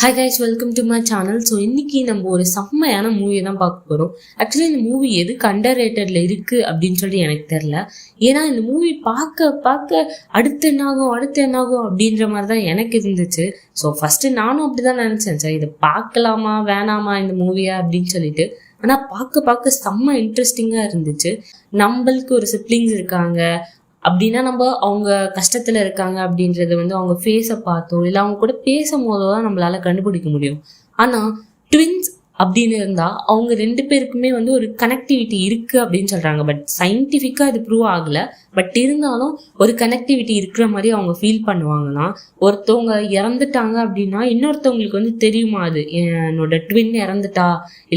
Hi guys, welcome to my channel. So இன்னைக்கு நம்ம ஒரு செம்மையான மூவி தான் பார்க்க போகிறோம். ஆக்சுவலி இந்த மூவி எதுக்கு அண்டர் ரேட்டட்ல இருக்கு அப்படின்னு சொல்லி எனக்கு தெரில. ஏன்னா இந்த மூவி பார்க்க பார்க்க அடுத்து என்னாகும் அப்படின்ற மாதிரி தான் எனக்கு இருந்துச்சு. ஸோ ஃபர்ஸ்ட் நானும் அப்படிதான் நினைச்சேன், சரி இதை பார்க்கலாமா வேணாமா இந்த மூவியா அப்படின்னு சொல்லிட்டு. ஆனால் பார்க்க செம்ம இன்ட்ரெஸ்டிங்காக இருந்துச்சு. நம்மளுக்கு ஒரு சிப்ளிங்ஸ் இருக்காங்க அப்படின்னா நம்ம அவங்க கஷ்டத்துல இருக்காங்க அப்படின்றது அவங்க ஃபேஸை பார்த்தோ இல்லை அவங்க கூட பேசும்போதோ தான் நம்மளால கண்டுபிடிக்க முடியும். ஆனா ட்வின்ஸ் அப்படின்னு இருந்தா அவங்க ரெண்டு பேருக்குமே ஒரு கனெக்டிவிட்டி இருக்கு அப்படின்னு சொல்றாங்க. பட் சயின்டிஃபிக்கா இது ப்ரூவ் ஆகல. பட் இருந்தாலும் ஒரு கனெக்டிவிட்டி இருக்கிற மாதிரி அவங்க ஃபீல் பண்ணுவாங்கன்னா, ஒருத்தவங்க இறந்துட்டாங்க அப்படின்னா இன்னொருத்தவங்களுக்கு தெரியுமா அது என்னோட ட்வின்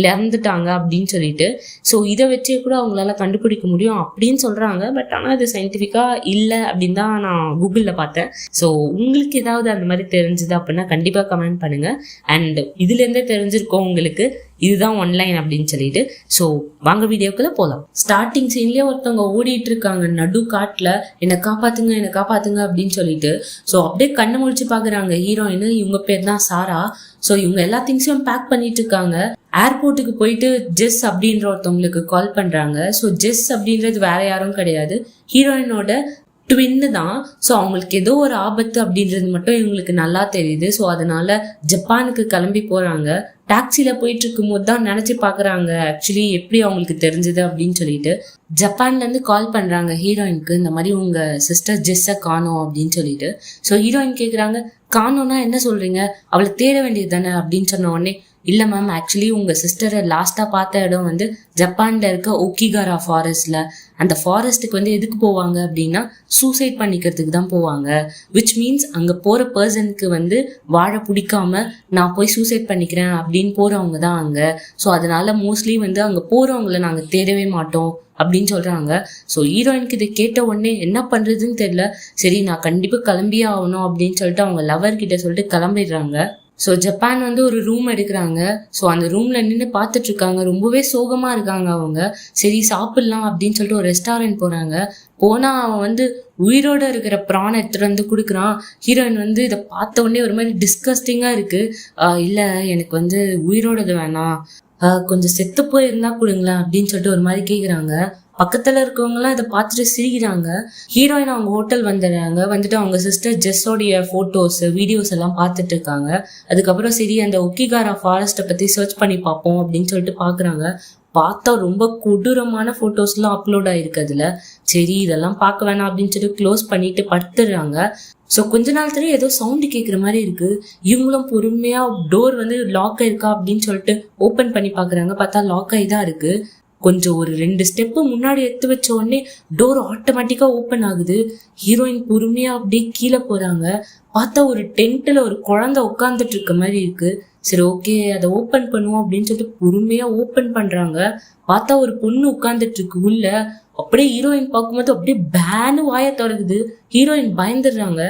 இறந்துட்டாங்க அப்படின்னு சொல்லிட்டு. ஸோ இதை வச்சே கூட அவங்களால கண்டுபிடிக்க முடியும் அப்படின்னு சொல்றாங்க. பட் ஆனால் இது சயின்டிஃபிக்கா இல்லை அப்படின்னு தான் நான் கூகுளில் பார்த்தேன். ஸோ உங்களுக்கு ஏதாவது அந்த மாதிரி தெரிஞ்சுது அப்படின்னா கண்டிப்பா கமெண்ட் பண்ணுங்க. அண்ட் இதுல இருந்தே தெரிஞ்சிருக்கோம் உங்களுக்கு இதுதான் ஒன்லைன் அப்படின்னு சொல்லிட்டு. ஸோ வாங்க வீடியோக்குள்ள போகலாம். ஸ்டார்டிங் சீன்லயே ஒருத்தவங்க ஓடிட்டு இருக்காங்க நடு காட்டுல, என்னை காப்பாத்துங்க அப்படின்னு சொல்லிட்டு. ஸோ அப்படியே கண்ணை முழிச்சு பாக்குறாங்க ஹீரோயின். இவங்க பேர் தான் சாரா. ஸோ இவங்க எல்லா திங்ஸையும் பேக் பண்ணிட்டு இருக்காங்க. ஏர்போர்ட்டுக்கு போயிட்டு ஜெஸ் அப்படின்ற ஒருத்தவங்களுக்கு கால் பண்றாங்க. ஸோ ஜெஸ் அப்படின்றது வேற யாரும் கிடையாது, ஹீரோயினோட ட்வின்னு தான். ஸோ அவங்களுக்கு ஏதோ ஒரு ஆபத்து அப்படின்றது மட்டும் இவங்களுக்கு நல்லா தெரியுது. ஸோ அதனால ஜப்பானுக்கு கிளம்பி போறாங்க. டாக்ஸில போயிட்டு இருக்கும் போது தான் நினைச்சு பாக்குறாங்க ஆக்சுவலி எப்படி அவங்களுக்கு தெரிஞ்சது அப்படின்னு சொல்லிட்டு. ஜப்பான்ல இருந்து கால் பண்றாங்க ஹீரோயினுக்கு, இந்த மாதிரி உங்க சிஸ்டர் ஜெஸ்ஸை காணோம் அப்படின்னு சொல்லிட்டு. ஸோ ஹீரோயின் கேக்குறாங்க, காணோம்னா என்ன சொல்றீங்க, அவளை தேட வேண்டியது தானே அப்படின்னு சொன்ன உடனே, இல்ல மேம் ஆக்சுவலி உங்க சிஸ்டரை லாஸ்டா பார்த்த இடம் ஜப்பான்ல இருக்க ஒக்கிகாரா ஃபாரஸ்ட்ல. அந்த ஃபாரஸ்ட்டுக்கு எதுக்கு போவாங்க அப்படின்னா சூசைட் பண்ணிக்கிறதுக்கு தான் போவாங்க. விச் மீன்ஸ் அங்க போற பர்சனுக்கு வாழ பிடிக்காம நான் போய் சூசைட் பண்ணிக்கிறேன் அப்படின்னு போறவங்க தான் அங்க. ஸோ அதனால மோஸ்ட்லி அங்க போறவங்களை நாங்க தேடவே மாட்டோம் அப்படின்னு சொல்றாங்க. ஸோ ஹீரோயினுக்கு இதை கேட்ட உடனே என்ன பண்றதுன்னு தெரியல. சரி நான் கண்டிப்பா கிளம்பியே ஆகணும் அப்படின்னு சொல்லிட்டு அவங்க லவர் கிட்ட சொல்லிட்டு கிளம்பிடுறாங்க. ஸோ ஜப்பான் ஒரு ரூம் எடுக்கிறாங்க. ஸோ அந்த ரூம்ல நின்று பார்த்துட்டு இருக்காங்க. ரொம்பவே சோகமா இருக்காங்க அவங்க. சரி சாப்பிடலாம் அப்படின்னு சொல்லிட்டு ஒரு ரெஸ்டாரண்ட் போறாங்க. போனா அவன் உயிரோட இருக்கிற ப்ரான் எடுத்துட்டு கொடுக்குறான். ஹீரோயின் இதை பார்த்த உடனே ஒரு மாதிரி டிஸ்கஸ்டிங்கா இருக்கு. இல்ல எனக்கு உயிரோடது வேணாம், கொஞ்சம் செத்து போயிருந்தா கொடுங்களேன் அப்படின்னு சொல்லிட்டு ஒரு மாதிரி கேக்குறாங்க. பக்கத்துல இருக்கவங்க எல்லாம் இதை பார்த்துட்டு சிரிக்கிறாங்க. ஹீரோயின் அவங்க ஹோட்டல் வந்துட்டு அவங்க சிஸ்டர் ஜெஸ்ஸோடைய போட்டோஸ் வீடியோஸ் எல்லாம் பார்த்துட்டு இருக்காங்க. அதுக்கப்புறம் சரி அந்த ஒக்கிகாரா ஃபாரஸ்ட்டை பத்தி சர்ச் பண்ணி பார்ப்போம் அப்படின்னு சொல்லிட்டு பாக்குறாங்க. பார்த்தா ரொம்ப கொடூரமான போட்டோஸ் எல்லாம் அப்லோட் ஆயிருக்கு அதுல. சரி இதெல்லாம் பார்க்க வேணாம் அப்படின்னு சொல்லிட்டு க்ளோஸ் பண்ணிட்டு படுத்துடுறாங்க. ஸோ கொஞ்ச நாள் ஏதோ சவுண்டு கேட்குற மாதிரி இருக்கு. இவங்களும் பொறுமையா டோர் லாக் ஆயிருக்கா அப்படின்னு சொல்லிட்டு ஓபன் பண்ணி பாக்குறாங்க. பார்த்தா லாக் ஆகி தான் இருக்கு. கொஞ்சம் ஒரு 2 ஸ்டெப்பு முன்னாடி எடுத்து வச்ச உடனே டோர் ஆட்டோமேட்டிக்கா ஓப்பன் ஆகுது. ஹீரோயின் பொறுமையா அப்படியே கீழே போறாங்க. பார்த்தா ஒரு டென்ட்ல ஒரு குழந்தை உட்காந்துட்டு இருக்க மாதிரி இருக்கு. சரி ஓகே அதை ஓப்பன் பண்ணுவோம் அப்படின்னு சொல்லிட்டு பொறுமையா ஓப்பன் பண்றாங்க. பார்த்தா ஒரு பொண்ணு உட்காந்துட்டு இருக்கு உள்ள. அப்படியே ஹீரோயின் பார்க்கும்போது அப்படியே பேனு வாய திறக்குது. ஹீரோயின் பயந்துடுறாங்க.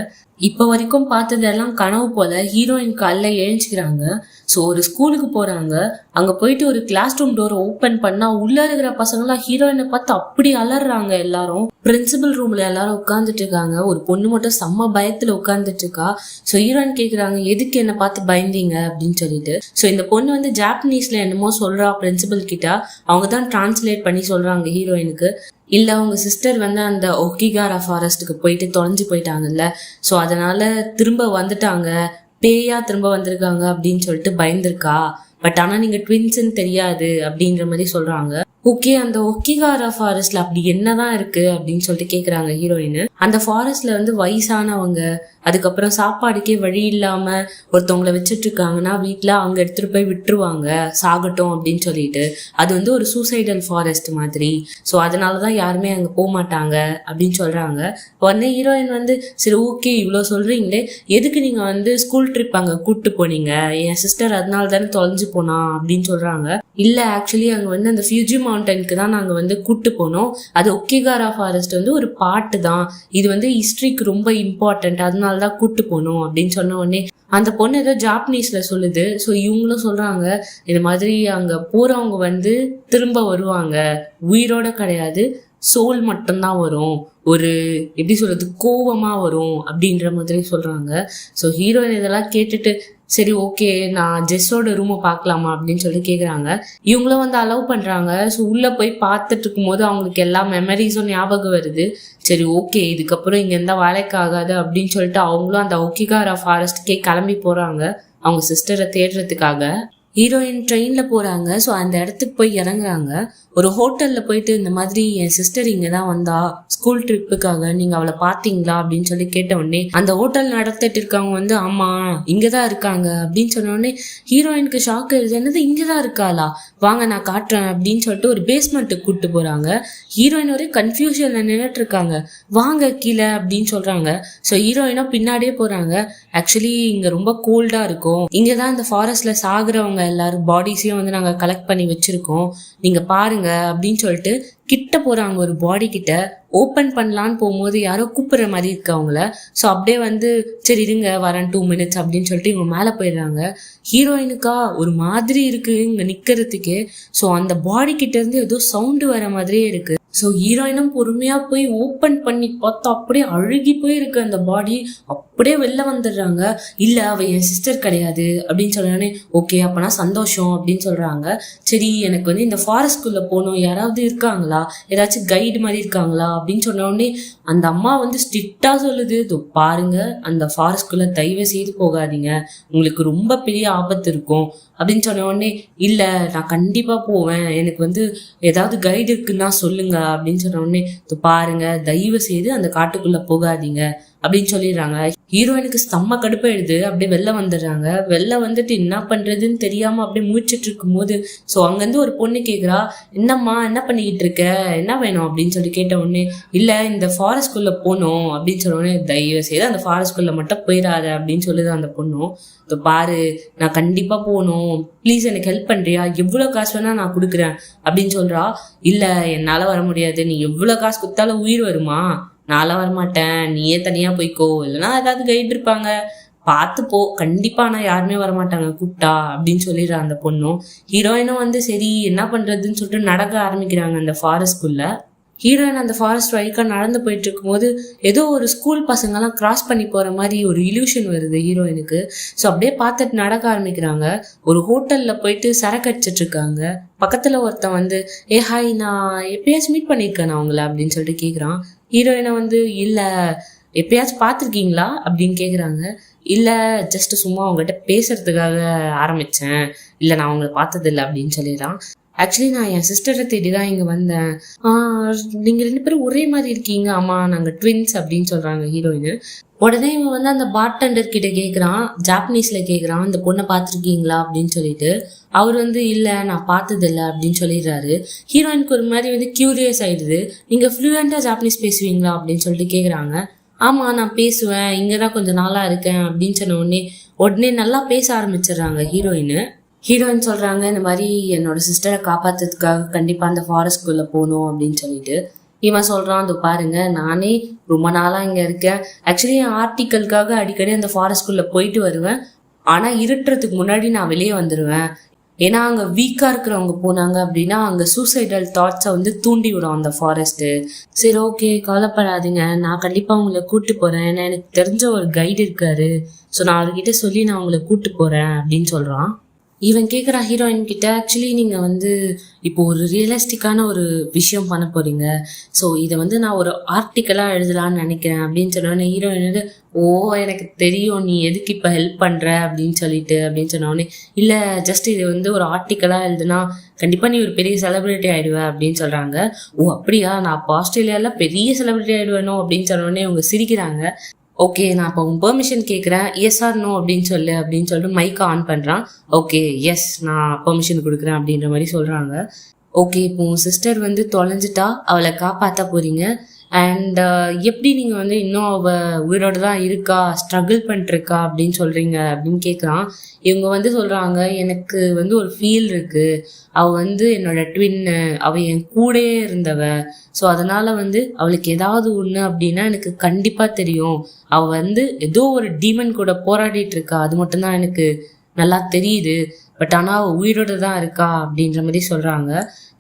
இப்ப வரைக்கும் பார்த்ததெல்லாம் கனவு போல ஹீரோயின் காலைல எழுஞ்சிக்கிறாங்க. ஸோ ஒரு ஸ்கூலுக்கு போறாங்க. அங்க போயிட்டு ஒரு கிளாஸ் ரூம் டோரை ஓப்பன் பண்ணா உள்ள இருக்கிற பசங்களாம் ஹீரோயினை பார்த்து அப்படி அலறாங்க. எல்லாரும் பிரின்சிபல் ரூம்ல எல்லாரும் உட்காந்துட்டு இருக்காங்க. ஒரு பொண்ணு மட்டும் செம்ம பயத்துல உட்காந்துட்டு இருக்கா. ஸோ ஹீரோயின் கேக்குறாங்க, எதுக்கு என்ன பார்த்து பயந்தீங்க அப்படின்னு சொல்லிட்டு. ஸோ இந்த பொண்ணு ஜாப்பனீஸ்ல என்னமோ சொல்றா பிரின்சிபல் கிட்ட. அவங்க தான் டிரான்ஸ்லேட் பண்ணி சொல்றாங்க ஹீரோயினுக்கு. இல்ல உங்க சிஸ்டர் அந்த ஒக்கிகாரா ஃபாரஸ்ட்டுக்கு போயிட்டு தொலைஞ்சு போயிட்டாங்கல்ல, ஸோ அதனால திரும்ப வந்துட்டாங்க, பேயா திரும்ப வந்திருக்காங்க அப்படின்னு சொல்லிட்டு பயந்துருக்கா. பட் ஆனா நீங்க ட்வின்ஸ்ன்னு தெரியாது அப்படின்ற மாதிரி சொல்றாங்க. ஓகே அந்த ஒக்கிகாரா ஃபாரஸ்ட்ல அப்படி என்னதான் இருக்கு அப்படின்னு சொல்லிட்டு கேக்குறாங்க ஹீரோயின். அந்த ஃபாரஸ்ட்ல வயசானவங்க, அதுக்கப்புறம் சாப்பாடுக்கே வழி இல்லாம ஒருத்தவங்களை வச்சுட்டு இருக்காங்கன்னா வீட்டுல அங்க எடுத்துட்டு போய் விட்டுருவாங்க சாகட்டும் அப்படின்னு சொல்லிட்டு. அது ஒரு சூசைடல் ஃபாரஸ்ட் மாதிரி. ஸோ அதனாலதான் யாருமே அங்க போக மாட்டாங்க அப்படின்னு சொல்றாங்க. உடனே ஹீரோயின் சரி ஓகே இவ்வளவு சொல்றீங்களே, எதுக்கு நீங்க ஸ்கூல் ட்ரிப் அங்க கூப்பிட்டு போனீங்க, என் சிஸ்டர் அதனால தானே தொலைஞ்சு போனா அப்படின்னு சொல்றாங்க. இல்ல ஆக்சுவலி அங்க அந்த ஃபியூஜி மவுண்டனுக்கு தான் நாங்க கூட்டு போனோம். அது ஒக்கிகாரா ஃபாரஸ்ட் ஒரு பாட்டு தான், இது ஹிஸ்டரிக்கு ரொம்ப இம்பார்ட்டன்ட், அதனாலதான் கூட்டு போனோம் அப்படின்னு சொன்ன உடனே அந்த பொண்ணு ஏதோ ஜாப்பனீஸ்ல சொல்லுது. ஸோ இவங்களும் சொல்றாங்க இந்த மாதிரி அங்க போறவங்க திரும்ப வருவாங்க, உயிரோட கிடையாது, சோல் மட்டும்தான் வரும், ஒரு எப்படி சொல்றது கோவமா வரும் அப்படின்ற மாதிரி சொல்றாங்க. ஸோ ஹீரோயின் இதெல்லாம் கேட்டுட்டு சரி ஓகே நான் ஜெஸ்ஸோட ரூமை பார்க்கலாமா அப்படின்னு சொல்லி கேட்குறாங்க. இவங்களும் வந்து அலோவ் பண்ணுறாங்க. ஸோ உள்ளே போய் பார்த்துட்டு இருக்கும்போது அவங்களுக்கு எல்லா மெமரிஸும் ஞாபகம் வருது. சரி ஓகே இதுக்கப்புறம் இங்கே இருந்தால் வேலைக்கு ஆகாது அப்படின்னு சொல்லிட்டு அவங்களும் அந்த ஒக்கிகாரா ஃபாரஸ்ட்கே கிளம்பி போகிறாங்க அவங்க சிஸ்டரை தேடுறதுக்காக. ஹீரோயின் ட்ரெயினில் போகிறாங்க. ஸோ அந்த இடத்துக்கு போய் இறங்குறாங்க. ஒரு ஹோட்டலில் போயிட்டு இந்த மாதிரி என் சிஸ்டர் இங்கே தான் வந்தா ஸ்கூல் ட்ரிப்புக்காக, நீங்கள் அவளை பார்த்தீங்களா அப்படின்னு சொல்லி கேட்ட உடனே அந்த ஹோட்டல் நடத்திட்டு இருக்கவங்க வந்து ஆமாம் இங்கே தான் இருக்காங்க அப்படின்னு சொன்ன உடனே ஹீரோயினுக்கு ஷாக் ஆயிடுது. என்னது இங்கே தான் இருக்காளா, வாங்க நான் காட்டுறேன் அப்படின்னு சொல்லிட்டு ஒரு பேஸ்மெண்ட்டுக்கு கூப்பிட்டு போகிறாங்க. ஹீரோயின் ஒரே கன்ஃபியூஷனில் நின்றுட்டு இருக்காங்க. வாங்க கீழே அப்படின்னு சொல்கிறாங்க. ஸோ ஹீரோயினும் பின்னாடியே போகிறாங்க. ஆக்சுவலி இங்கே ரொம்ப கோல்டாக இருக்கும், இங்கே தான் இந்த ஃபாரஸ்ட்டில் சாகுறவங்க எல்லாரும் பாடிஸையும் வந்து நாங்கள் கலெக்ட் பண்ணி வச்சுருக்கோம், நீங்கள் பாருங்க அப்படின்னு சொல்லிட்டு கிட்ட போறாங்க. ஒரு பாடி கிட்ட ஓப்பன் பண்ணலான்னு போகும்போது யாரோ கூப்பிடுற மாதிரி இருக்கு அவங்கள. ஸோ அப்படியே வந்து சரி இருங்க வரேன் 2 minutes அப்படின்னு சொல்லிட்டு இவங்க மேலே போயிடுறாங்க. ஹீரோயினுக்கா ஒரு மாதிரி இருக்கு இங்க நிக்கிறதுக்கு. ஸோ அந்த பாடி கிட்ட இருந்து ஏதோ சவுண்டு வர மாதிரியே இருக்கு. ஸோ ஹீரோயினும் பொறுமையா போய் ஓப்பன் பண்ணி பார்த்தா அப்படியே அழுகி போயிருக்கு அந்த பாடி. அப்படியே வெளில வந்துடுறாங்க. இல்லை அவ என் சிஸ்டர் கிடையாது அப்படின்னு சொல்றானே. ஓகே அப்பனா சந்தோஷம் அப்படின்னு சொல்றாங்க. சரி எனக்கு வந்து இந்த ஃபாரஸ்ட்குள்ள போகணும், யாராவது இருக்காங்களா, ஏதாச்சும் கைடு மாதிரி இருக்காங்களா அப்படின்னு சொன்ன உடனே அந்த அம்மா வந்து ஸ்ட்ரிக்டா சொல்லுது, பாருங்க அந்த ஃபாரஸ்ட்குள்ள தயவு செய்து போகாதீங்க, உங்களுக்கு ரொம்ப பெரிய ஆபத்து இருக்கும் அப்படின்னு சொன்ன உடனே இல்லை நான் கண்டிப்பா போவேன், எனக்கு வந்து ஏதாவது கைடு இருக்குன்னா சொல்லுங்க அப்படின்னு சொன்ன உடனே பாருங்க தயவு செய்து அந்த காட்டுக்குள்ள போகாதீங்க அப்படின்னு சொல்லிடுறாங்க. ஹீரோயினுக்கு செம்ம கடுப்பாயிடுது. அப்படியே வெளில வந்துடுறாங்க. வெளில வந்துட்டு என்ன பண்றதுன்னு தெரியாம அப்படியே மூச்சிட்டு இருக்கும் போது ஸோ அங்கேருந்து ஒரு பொண்ணு கேட்குறா, என்னம்மா என்ன பண்ணிக்கிட்டு இருக்க, என்ன வேணும் அப்படின்னு சொல்லி கேட்ட உடனே இல்லை இந்த ஃபாரஸ்ட்குள்ள போகணும் அப்படின்னு சொன்ன உடனே தயவு செய்து அந்த ஃபாரஸ்ட்குள்ள மட்டும் போயிடாத அப்படின்னு சொல்லுது அந்த பொண்ணும். இப்போ பாரு நான் கண்டிப்பா போகணும், ப்ளீஸ் எனக்கு ஹெல்ப் பண்றியா, எவ்வளோ காசு வேணா நான் கொடுக்குறேன் அப்படின்னு சொல்றா. இல்லை என்னால் வர முடியாது, நீ எவ்வளோ காசு கொடுத்தாலும் உயிர் வருமா, நான்லாம் வரமாட்டேன், நீயே தனியா போய்க்கோ, இல்லைன்னா ஏதாவது கைடு இருப்பாங்க பார்த்து போ, கண்டிப்பா நான் யாருமே வரமாட்டாங்க கூப்பிட்டா அப்படின்னு சொல்லிடுறா அந்த பொண்ணும். ஹீரோயினும் வந்து சரி என்ன பண்றதுன்னு சொல்லிட்டு நடக்க ஆரம்பிக்கிறாங்க அந்த ஃபாரஸ்ட்குள்ள. ஹீரோயின் அந்த ஃபாரஸ்ட் வழிக்கா நடந்து போயிட்டு இருக்கும்போது ஏதோ ஒரு ஸ்கூல் பசங்கெல்லாம் கிராஸ் பண்ணி போற மாதிரி ஒரு இல்யூஷன் வருது ஹீரோயினுக்கு. ஸோ அப்படியே பார்த்துட்டு நடக்க ஆரம்பிக்கிறாங்க. ஒரு ஹோட்டல்ல போயிட்டு சரக்கு அடிச்சிட்டு இருக்காங்க. பக்கத்துல ஒருத்தன் வந்து ஹாய் நான் எப்பயாச்சும் மீட் பண்ணியிருக்கேன் நான் உங்களை அப்படின்னு சொல்லிட்டு கேட்குறான். ஹீரோயினை வந்து இல்லை எப்பயாச்சும் பார்த்துருக்கீங்களா அப்படின்னு கேட்குறாங்க. இல்லை ஜஸ்ட் சும்மா அவங்ககிட்ட பேசுறதுக்காக ஆரம்பித்தேன், இல்லை நான் அவங்கள பார்த்ததில்லை அப்படின்னு சொல்லிடுறான். ஆக்சுவலி நான் என் சிஸ்டரை தேடி தான் இங்கே வந்தேன். நீங்கள் 2 பேரும் ஒரே மாதிரி இருக்கீங்க, ஆமாம் நாங்கள் ட்வின்ஸ் அப்படின்னு சொல்கிறாங்க ஹீரோயின். உடனே இவன் வந்து அந்த பார்டெண்டர் கிட்ட கேட்குறான், ஜாப்பனீஸில் கேட்குறான், இந்த பொண்ணை பார்த்துருக்கீங்களா அப்படின்னு சொல்லிட்டு. அவர் வந்து இல்லை நான் பார்த்ததில்லை அப்படின்னு சொல்லிடுறாரு. ஹீரோயினுக்கு ஒரு மாதிரி வந்து கியூரியஸ் ஆயிடுது. நீங்கள் ஃப்ளூயண்ட்டாக ஜாப்பனீஸ் பேசுவீங்களா அப்படின்னு சொல்லிட்டு கேட்குறாங்க. ஆமாம் நான் பேசுவேன், இங்கே தான் கொஞ்சம் நாளாக இருக்கேன் அப்படின்னு சொன்ன உடனே நல்லா பேச ஆரம்பிச்சிடுறாங்க ஹீரோயின். ஹீரோயின் சொல்கிறாங்க இந்த மாதிரி என்னோட சிஸ்டரை காப்பாற்றுறதுக்காக கண்டிப்பாக அந்த ஃபாரஸ்ட்குள்ளே போகணும் அப்படின்னு சொல்லிட்டு. இவன் சொல்கிறான், அது பாருங்க நானே ரொம்ப நாளாக இங்கே இருக்கேன், ஆக்சுவலி என் ஆர்டிக்கலுக்காக அடிக்கடி அந்த ஃபாரஸ்ட்குள்ளே போயிட்டு வருவேன், ஆனால் இருட்டுறதுக்கு முன்னாடி நான் வெளியே வந்துடுவேன். ஏன்னா அங்கே வீக்காக இருக்கிறவங்க போனாங்க அப்படின்னா அங்கே சூசைடல் தாட்ஸை வந்து தூண்டி விடும் அந்த ஃபாரஸ்ட்டு. சரி ஓகே கவலைப்படாதீங்க, நான் கண்டிப்பாக உங்களை கூப்பிட்டு போகிறேன், ஏன்னா எனக்கு தெரிஞ்ச ஒரு கைடு இருக்காரு, ஸோ நான் அவர்கிட்ட சொல்லி நான் உங்களை கூப்பிட்டு போகிறேன் அப்படின்னு சொல்கிறான். இவன் கேட்குறான் ஹீரோயின் கிட்ட, ஆக்சுவலி நீங்கள் வந்து இப்போ ஒரு ரியலிஸ்டிக்கான ஒரு விஷயம் பண்ண போகிறீங்க, ஸோ இதை வந்து நான் ஒரு ஆர்டிக்கலாக எழுதலான்னு நினைக்கிறேன் அப்படின்னு சொன்னோடனே ஹீரோயின் வந்து ஓ எனக்கு தெரியும் நீ எதுக்கு இப்போ ஹெல்ப் பண்ணுற அப்படின்னு சொன்னோடனே இல்லை ஜஸ்ட் இது வந்து ஒரு ஆர்டிக்கலாக எழுதுனா கண்டிப்பாக நீ ஒரு பெரிய செலிபிரிட்டி ஆகிடுவ அப்படின்னு சொல்கிறாங்க. ஓ அப்படியா, நான் இப்போ ஆஸ்திரேலியாவில் பெரிய செலிபிரிட்டி ஆகிடுவேனோ அப்படின்னு சொன்னோடனே அவங்க சிரிக்கிறாங்க. ஓகே நான் இப்போ உன் பெர்மிஷன் கேட்குறேன், எஸ் ஆர் நோ அப்படின்னு சொல்லிட்டு மைக்கை ஆன் பண்ணுறான். ஓகே எஸ் நான் பெர்மிஷன் கொடுக்குறேன் அப்படின்ற மாதிரி சொல்கிறாங்க. ஓகே இப்போ உன் சிஸ்டர் வந்து தொலைஞ்சிட்டா, அவளை காப்பாற்ற போகிறீங்க, அண்ட் எப்படி நீங்கள் வந்து இன்னும் அவள் உயிரோடு தான் இருக்கா, ஸ்ட்ரகிள் பண்ணிட்டுருக்கா அப்படின்னு சொல்கிறீங்க அப்படின்னு கேட்குறான். இவங்க வந்து சொல்கிறாங்க எனக்கு வந்து ஒரு ஃபீல் இருக்குது, அவள் வந்து என்னோட ட்வின்னு, அவள் என் கூடயே இருந்தவ, ஸோ அதனால் வந்து அவளுக்கு ஏதாவது ஒன்று அப்படின்னா எனக்கு கண்டிப்பாக தெரியும், அவள் வந்து ஏதோ ஒரு டீமன் கூட போராடிட்டு இருக்கா, அது மட்டும்தான் எனக்கு நல்லா தெரியுது, பட் ஆனால் அவள் உயிரோடு தான் இருக்கா அப்படின்ற மாதிரி சொல்கிறாங்க.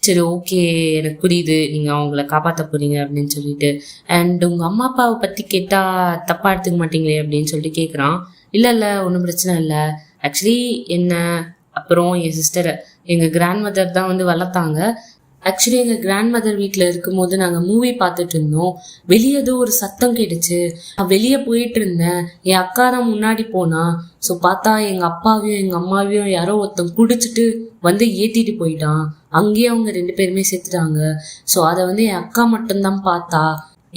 சரி ஓகே, எனக்கு புரியுது, நீங்க அவங்கள காப்பாற்ற போறீங்க அப்படின்னு சொல்லிட்டு. அண்ட் உங்க அம்மா அப்பாவை பத்தி கேட்டா தப்பா எடுத்துக்க மாட்டீங்களே அப்படின்னு சொல்லிட்டு கேட்குறான். இல்ல இல்ல, ஒன்றும் பிரச்சனை இல்லை. ஆக்சுவலி என்ன, அப்புறம் என் சிஸ்டரை எங்க கிராண்ட் மதர் தான் வந்து வளர்த்தாங்க. ஆக்சுவலி எங்கள் கிராண்ட் மதர் வீட்டில் இருக்கும்போது நாங்கள் மூவி பார்த்துட்டு இருந்தோம். வெளியே ஏதோ ஒரு சத்தம் கேட்டுச்சு. நான் வெளியே போயிட்டு இருந்தேன். என் அக்கா தான் முன்னாடி போனா. ஸோ பார்த்தா எங்கள் அப்பாவையும் எங்கள் அம்மாவையும் யாரோ ஒருத்தன் குடிச்சிட்டு வந்து ஏற்றிட்டு போயிட்டான். அங்கேயே அவங்க 2 பேருமே செத்துட்டாங்க. ஸோ அதை வந்து என் அக்கா மட்டும்தான் பார்த்தா.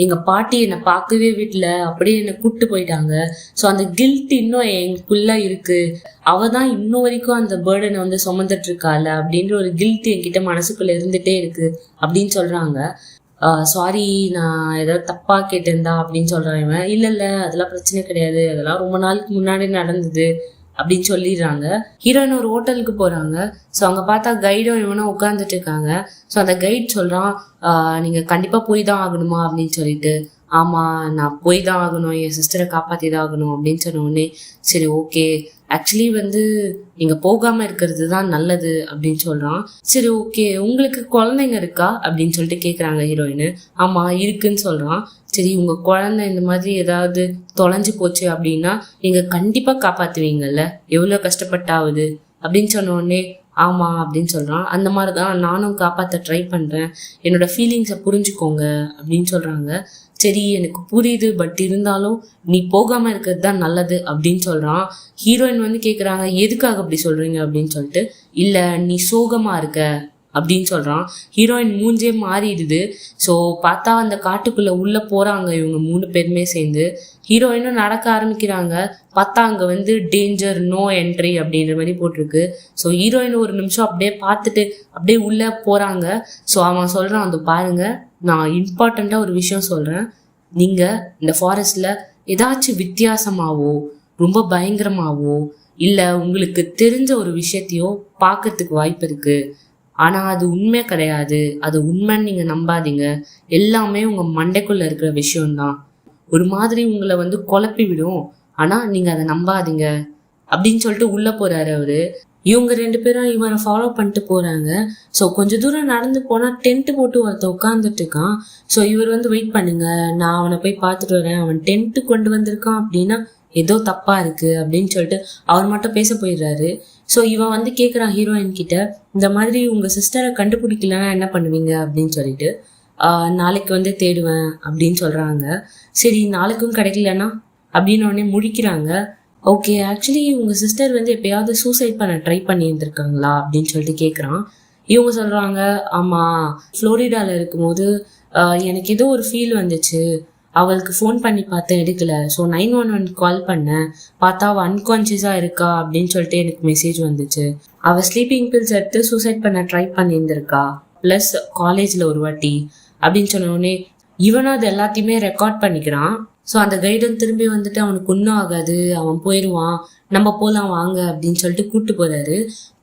எங்கள் பாட்டி என்னை பார்க்கவே வீட்டில் அப்படியே என்னை கூப்பிட்டு போயிட்டாங்க. ஸோ அந்த கில்ட் இன்னும் எனக்குள்ள இருக்கு. அவ தான் இன்னும் வரைக்கும் அந்த பேர்டனை வந்து சுமந்துட்டு இருக்கால அப்படின்ற ஒரு கில்ட் என்கிட்ட மனசுக்குள்ள இருந்துட்டே இருக்கு அப்படின்னு சொல்றாங்க. சாரி, நான் ஏதாவது தப்பா கேட்டிருந்தா அப்படின்னு சொல்றான் இவன். இல்ல அதெல்லாம் பிரச்சனை கிடையாது, அதெல்லாம் ரொம்ப நாளுக்கு முன்னாடி நடந்தது அப்படின்னு சொல்லிடுறாங்க. ஹீரோயின் ஒரு ஹோட்டலுக்கு போறாங்க. ஸோ அங்கே பார்த்தா கைடும் இவனும் உட்காந்துட்டு இருக்காங்க. ஸோ அந்த கைட் சொல்றான், நீங்க கண்டிப்பா போய் தான் ஆகணுமா அப்படின்னு சொல்லிட்டு. ஆமா, நான் போய் தான் ஆகணும், என் சிஸ்டரை காப்பாற்றி தான் ஆகணும் அப்படின்னு சொன்ன உடனே சரி ஓகே, ஆக்சுவலி வந்து நீங்க போகாம இருக்கிறது தான் நல்லது அப்படின்னு சொல்றான். சரி ஓகே, உங்களுக்கு குழந்தைங்க இருக்கா அப்படின்னு சொல்லிட்டு கேட்குறாங்க ஹீரோயின். ஆமா இருக்குன்னு சொல்றான். சரி, உங்க குழந்தை இந்த மாதிரி ஏதாவது தொலைஞ்சு போச்சு அப்படின்னா நீங்க கண்டிப்பா காப்பாத்துவீங்கல்ல, எவ்வளவு கஷ்டப்பட்டாவது அப்படின்னு சொன்ன உடனே ஆமா அப்படின்னு சொல்றான். அந்த மாதிரி தான் நானும் காப்பாற்ற ட்ரை பண்றேன், என்னோட ஃபீலிங்ஸை புரிஞ்சுக்கோங்க அப்படின்னு சொல்றாங்க. சரி எனக்கு புரியுது, பட் இருந்தாலும் நீ போகாம இருக்கிறது தான் நல்லது அப்படின்னு சொல்றான். ஹீரோயின் வந்து கேக்குறாங்க, எதுக்காக அப்படி சொல்றீங்க அப்படின்னு சொல்லிட்டு. இல்ல, நீ சோகமா இருக்க அப்படின்னு சொல்றான். ஹீரோயின் மூஞ்சே மாறிடுது. ஸோ பார்த்தா அந்த காட்டுக்குள்ள உள்ள போறாங்க இவங்க 3 பேருமே சேர்ந்து. ஹீரோயினும் நடக்க ஆரம்பிக்கிறாங்க. பார்த்தா அங்க வந்து டேஞ்சர், நோ என்ட்ரி அப்படின்ற மாதிரி போட்டிருக்கு. ஸோ ஹீரோயின் ஒரு நிமிஷம் அப்படியே பார்த்துட்டு அப்படியே உள்ள போறாங்க. ஸோ அவன் சொல்றான், வந்து பாருங்க, நான் இம்பார்ட்டண்டா ஒரு விஷயம் சொல்றேன். நீங்க இந்த ஃபாரஸ்ட்ல ஏதாச்சும் வித்தியாசமாவோ ரொம்ப பயங்கரமாவோ இல்ல உங்களுக்கு தெரிஞ்ச ஒரு விஷயத்தையோ பார்க்கறதுக்கு வாய்ப்பு இருக்கு. ஆனா அது உண்மை கிடையாது, அது உண்மைன்னு நீங்க நம்பாதீங்க. எல்லாமே உங்க மண்டைக்குள்ள இருக்கிற விஷயம்தான். ஒரு மாதிரி உங்களை வந்து குழப்பி விடும், ஆனா நீங்க அதை நம்பாதீங்க அப்படின்னு சொல்லிட்டு உள்ள போறாரு அவரு. இவங்க 2 பேரும் இவனை ஃபாலோ பண்ணிட்டு போறாங்க. ஸோ கொஞ்ச தூரம் நடந்து போனா டென்ட் போட்டு ஒருத்த உட்காந்துட்டு இருக்கான். ஸோ இவர் வந்து வெயிட் பண்ணுங்க, நான் அவனை போய் பார்த்துட்டு வரேன், அவன் டென்ட் கொண்டு வந்திருக்கான் அப்படின்னா ஏதோ தப்பா இருக்கு அப்படின்னு சொல்லிட்டு அவர் மட்டும் பேச போயிடுறாரு. ஸோ இவன் வந்து கேட்குறான் ஹீரோயின் கிட்ட, இந்த மாதிரி உங்க சிஸ்டரை கண்டுபிடிக்கலன்னா என்ன பண்ணுவீங்க அப்படின்னு சொல்லிட்டு. நாளைக்கு வந்து தேடுவேன் அப்படின்னு சொல்றாங்க. சரி, நாளைக்கும் கிடைக்கலன்னா அப்படின்னு உடனே முடிக்கிறாங்க. ஓகே, ஆக்சுவலி உங்க சிஸ்டர் வந்து எப்பயாவது சூசைட் பண்ண ட்ரை பண்ணி இருந்திருக்காங்களா அப்படின்னு சொல்லிட்டு கேட்குறான். இவங்க சொல்றாங்க, ஆமா, ஃப்ளோரிடால இருக்கும்போது எனக்கு ஏதோ ஒரு ஃபீல் வந்துச்சு, அவளுக்கு ஃபோன் பண்ணி பார்த்தேன், எடுக்கல. ஸோ 911 கால் பண்ணேன், பார்த்தா அவள் அன்கான்சியஸாக இருக்கா அப்படின்னு சொல்லிட்டு எனக்கு மெசேஜ் வந்துச்சு. அவள் ஸ்லீப்பிங் பில்ஸ் எடுத்து சூசைட் பண்ண ட்ரை பண்ணியிருந்திருக்கா, ப்ளஸ் காலேஜில் ஒரு வாட்டி அப்படின்னு சொன்ன உடனே இவனும் அது எல்லாத்தையுமே ரெக்கார்ட் பண்ணிக்கிறான். ஸோ அந்த கைடன் திரும்பி வந்துட்டு அவனுக்கு ஒன்றும் ஆகாது, அவன் போயிடுவான், நம்ம போகலாம் வாங்க அப்படின்னு சொல்லிட்டு கூப்பிட்டு போறாரு.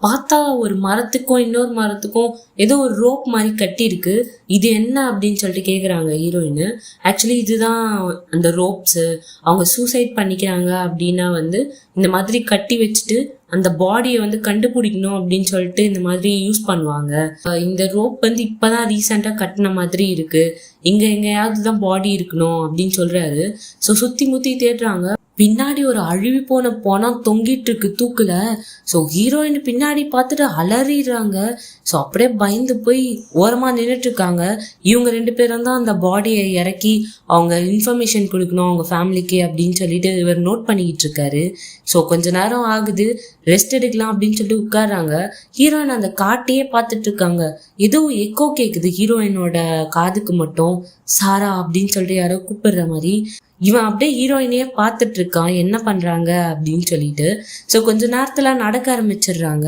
பார்த்தா ஒரு மரத்துக்கும் இன்னொரு மரத்துக்கும் ஏதோ ஒரு ரோப் மாதிரி கட்டி இருக்கு. இது என்ன அப்படின்னு சொல்லிட்டு கேட்குறாங்க ஹீரோயின். ஆக்சுவலி இதுதான் அந்த ரோப்ஸு. அவங்க சூசைட் பண்ணிக்கிறாங்க அப்படின்னா வந்து இந்த மாதிரி கட்டி வச்சுட்டு அந்த பாடியை வந்து கண்டுபிடிக்கணும் அப்படின்னு சொல்லிட்டு இந்த மாதிரி யூஸ் பண்ணுவாங்க. இந்த ரோப் வந்து இப்பதான் ரீசெண்டா கட்டின மாதிரி இருக்கு, இங்க எங்கேயாவது தான் பாடி இருக்கணும் அப்படின்னு சொல்றாரு. ஸோ சுத்தி முத்தி தேடுறாங்க. பின்னாடி ஒரு அழுவி போன பணம் தொங்கிட்டு இருக்கு தூக்குல. ஸோ ஹீரோயின் பின்னாடி பார்த்துட்டு அலறிடுறாங்க. ஸோ அப்படியே பயந்து போய் ஓரமா நின்றுட்டு இருக்காங்க. இவங்க 2 பேரும் தான் அந்த பாடியை இறக்கி அவங்க இன்ஃபர்மேஷன் கொடுக்கணும் அவங்க ஃபேமிலிக்கு அப்படின்னு சொல்லிட்டு இவர் நோட் பண்ணிக்கிட்டு இருக்காரு. ஸோ கொஞ்ச நேரம் ஆகுது, ரெஸ்ட் எடுக்கலாம் அப்படின்னு சொல்லிட்டு உட்கார்றாங்க. ஹீரோயின் அந்த காட்டையே பார்த்துட்டு இருக்காங்க. ஏதோ எக்கோ கேக்குது ஹீரோயினோட காதுக்கு மட்டும், சாரா அப்படின்னு சொல்லிட்டு யாரோ கூப்பிடுற மாதிரி. இவன் அப்படியே ஹீரோயினையே பார்த்துட்டு இருக்கான் என்ன பண்றாங்க அப்படின்னு சொல்லிட்டு. ஸோ கொஞ்ச நேரத்துல நடக்க ஆரம்பிச்சிடுறாங்க.